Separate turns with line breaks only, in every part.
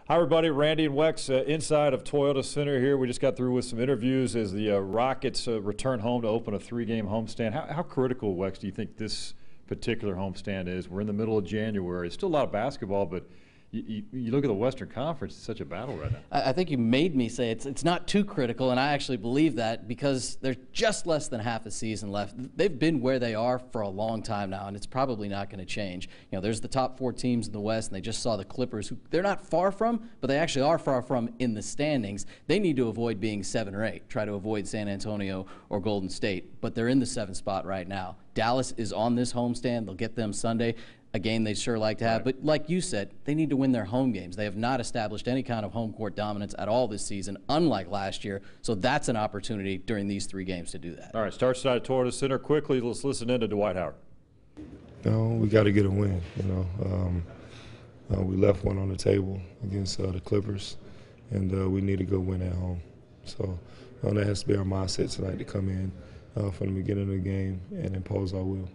Hi, everybody. Randy and Wex inside of Toyota Center here. We just got through with some interviews as the Rockets return home to open a 3-game homestand. How critical, Wex, do you think this particular homestand is? We're in the middle of January. It's still a lot of basketball, but you look at the Western Conference, it's such a battle right now.
I think you made me say it's not too critical, and I actually believe that because there's just less than half a season left. They've been where they are for a long time now, and it's probably not going to change. You know, there's the top 4 teams in the West, and they just saw the Clippers, who they're not far from, but they actually are far from in the standings. They need to avoid being 7 or 8, try to avoid San Antonio or Golden State, but they're in the 7th spot right now. Dallas is on this homestand. They'll get them Sunday. A game they'd sure like to have. But like you said, they need to win their home games. They have not established any kind of home court dominance at all this season, unlike last year. So that's an opportunity during these 3 games to do that.
All right, start side of Toyota Center. Quickly, let's listen in to Dwight Howard.
We got to get a win. We left one on the table against the Clippers, and we need to go win at home. So that has to be our mindset tonight, to come in from the beginning of the game and impose our will.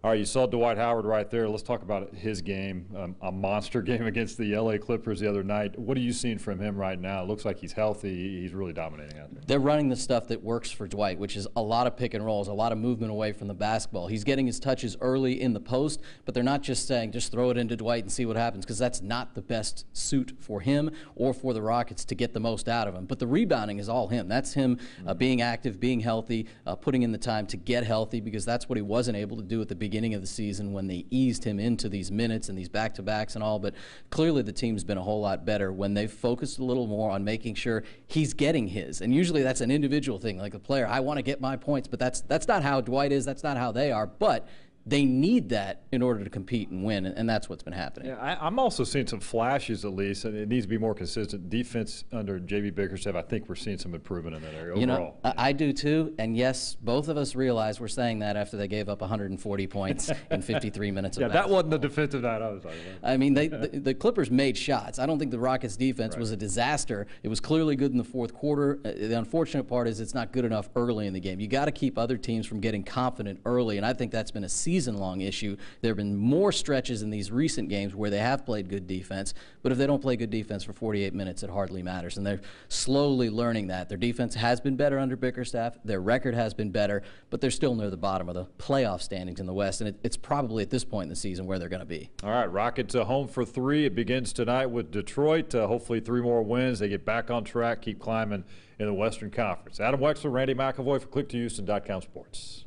All right, you saw Dwight Howard right there. Let's talk about his game, a monster game against the LA Clippers the other night. What are you seeing from him right now? It looks like he's healthy. He's really dominating out there.
They're running the stuff that works for Dwight, which is a lot of pick and rolls, a lot of movement away from the basketball. He's getting his touches early in the post, but they're not just saying just throw it into Dwight and see what happens, because that's not the best suit for him or for the Rockets to get the most out of him. But the rebounding is all him. That's him being active, being healthy, putting in the time to get healthy, because that's what he wasn't able to do at the beginning of the season when they eased him into these minutes and these back-to-backs and all. But clearly the team's been a whole lot better when they've focused a little more on making sure he's getting his. And usually that's an individual thing, like a player, I want to get my points, but that's not how Dwight is, that's not how they are. But they need that in order to compete and win, and that's what's been happening.
Yeah, I'm also seeing some flashes, at least, and it needs to be more consistent. Defense under J.B. Bickerstaff, I think we're seeing some improvement in that area overall.
You know, I do too, and yes, both of us realize we're saying that after they gave up 140 points in 53 minutes of basketball.
That wasn't the defensive night I was talking about.
I mean, the Clippers made shots. I don't think the Rockets' defense was a disaster. It was clearly good in the 4th quarter. The unfortunate part is it's not good enough early in the game. You got to keep other teams from getting confident early, and I think that's been a season-long issue. There have been more stretches in these recent games where they have played good defense, but if they don't play good defense for 48 minutes, it hardly matters, and they're slowly learning that. Their defense has been better under Bickerstaff. Their record has been better, but they're still near the bottom of the playoff standings in the West, and it's probably at this point in the season where they're going to be.
All right, Rockets home for 3. It begins tonight with Detroit. Hopefully 3 more wins. They get back on track, keep climbing in the Western Conference. Adam Wexler, Randy McAvoy for Click2Houston.com Sports.